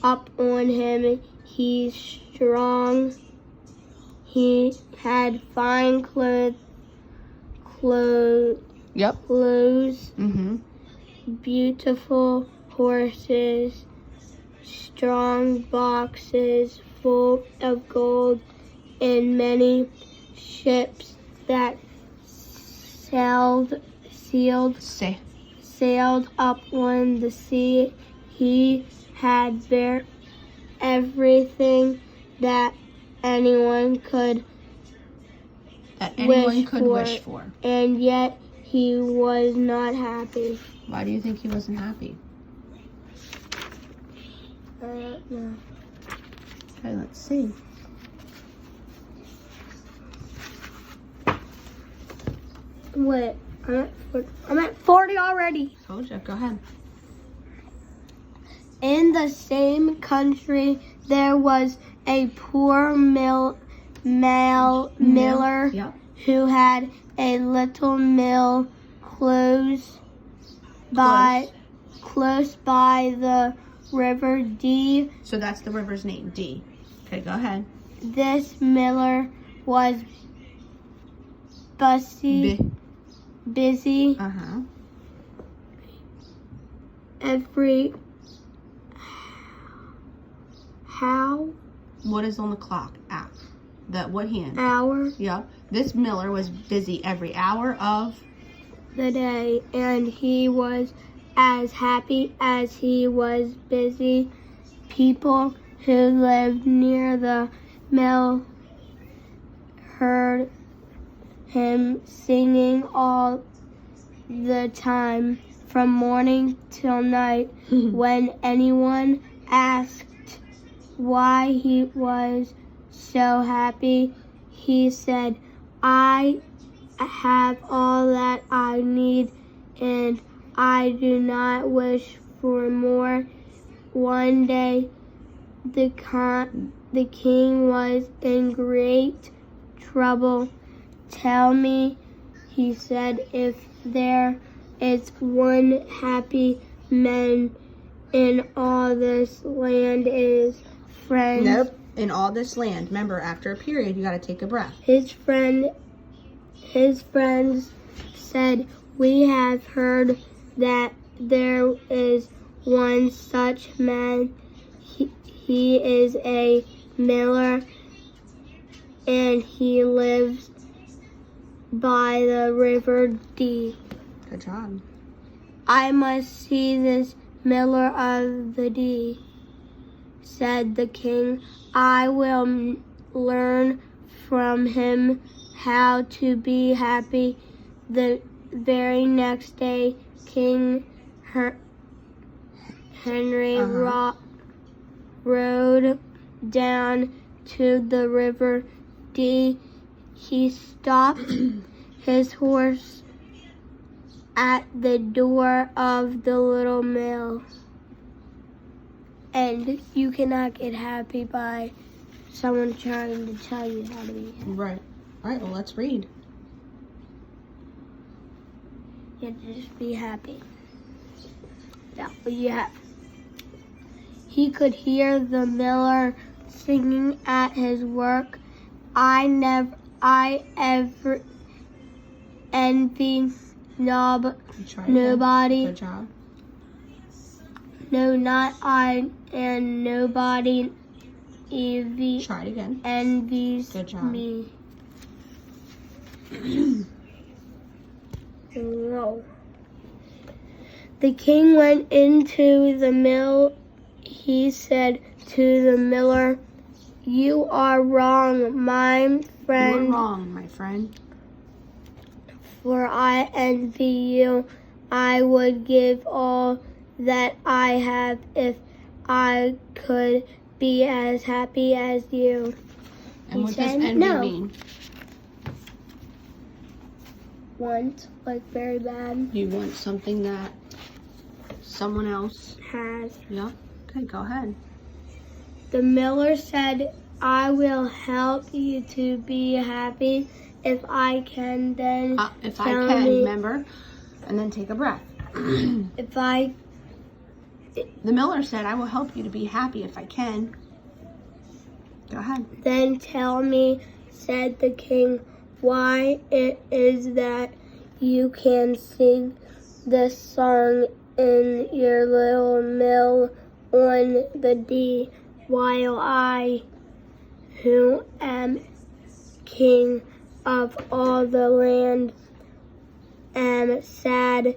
up on him. He's strong. He had fine clothes. Yep. Clothes. Mm-hmm. Beautiful horses. Strong boxes full of gold, and many ships that sailed up on the sea. He had everything that anyone could wish for, and yet he was not happy. Why do you think he wasn't happy? I don't know. Okay, let's see. Wait, I'm at 40 already. Told you. Go ahead. In the same country, there was a poor miller Yep. who had a little mill close by the river Dee. So that's the river's name, Dee. Okay, go ahead. This miller was busy. Uh-huh. What is on the clock? What hand? Hour. Yep. This miller was busy every hour of the day, and he was as happy as he was busy. People who lived near the mill heard him singing all the time, from morning till night. When anyone asked why he was so happy, he said, "I have all that I need, and I do not wish for more." One day, the king was in great trouble. "Tell me," he said, "if there is one happy man in all this land." Is friends. Nope. In all this land. Remember, after a period, you got to take a breath. His friends said, "We have heard that there is one such man. He is a miller, and he lives by the river Dee." Good job. "I must see this miller of the Dee," said the king. "I will learn from him how to be happy." The very next day, King Henry rode down to the river Dee. He stopped his horse at the door of the little mill. And you cannot get happy by someone trying to tell you how to be happy. Right. All right, well, let's read. You have to just be happy. That's what you have. He could hear the miller singing at his work. I ever envy nobody. Good job. No, not I, and nobody Try it again. envies Good job. me. No. The king went into the mill. He said to the miller, "You are wrong, my friend. You are wrong, my friend. For I envy you. I would give all that I have if I could be as happy as you." And what does said envy no. mean? Want, like very bad. You want something that someone else Has. Yeah. Okay, go ahead. The miller said, "I will help you to be happy if I can then If I can, remember, and then take a breath. The miller said, I will help you to be happy if I can. Go ahead. Then tell me, said the king, why it is that you can sing this song in your little mill on the D, while I, who am king of all the land, am sad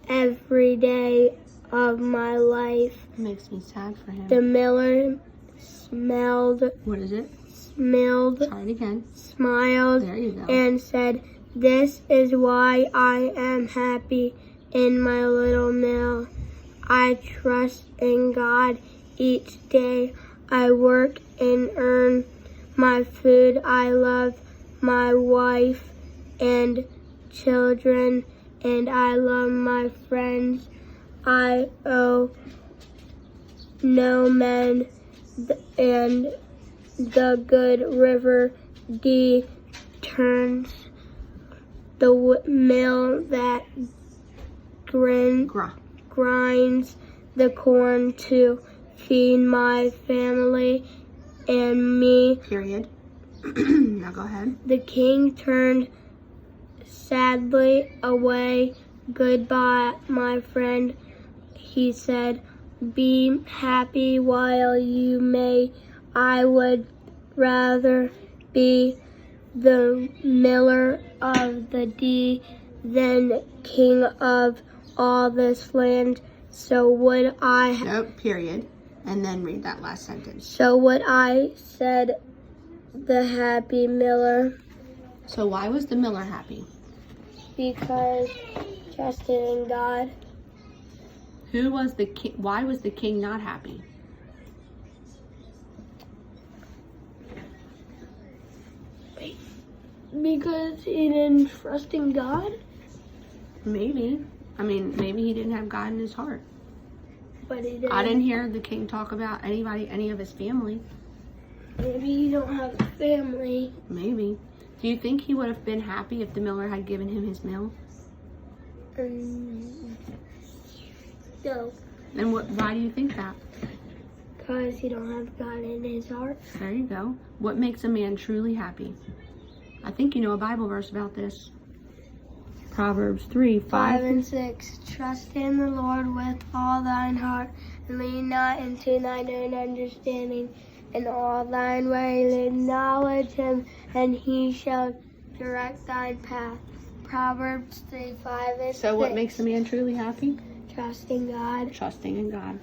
every day of my life. It makes me sad for him. The miller smelled. What is it? Smelled. Try it again. Smiled. There you go. And said, this is why I am happy in my little mill. I trust in God each day. I work and earn my food. I love my wife and children, and I love my friends. I owe no man, and the good river D turns the mill that grinds the corn to feed my family and me. Period. Now go ahead. The king turned sadly away. Goodbye, my friend, he said. Be happy while you may. I would rather be the miller of the D than king of all this land. So would I... Nope, period. And then read that last sentence. So would I, said the happy miller. So why was the miller happy? Because trusted in God. Who was the king? Why was the king not happy? Because he didn't trust in God? Maybe. I mean, maybe he didn't have God in his heart. But he did. I didn't hear the king talk about any of his family. Maybe you don't have a family. Maybe. Do you think he would have been happy if the miller had given him his mill? No. And why do you think that? Because he don't have God in his heart. There you go. What makes a man truly happy? I think you know a Bible verse about this. Proverbs 3:5 and 6. Trust in the Lord with all thine heart, and lean not into thine own understanding. In all thine ways acknowledge him, and he shall direct thine path. Proverbs 3:5 and 6. So what makes a man truly happy? Trusting God. Trusting in God.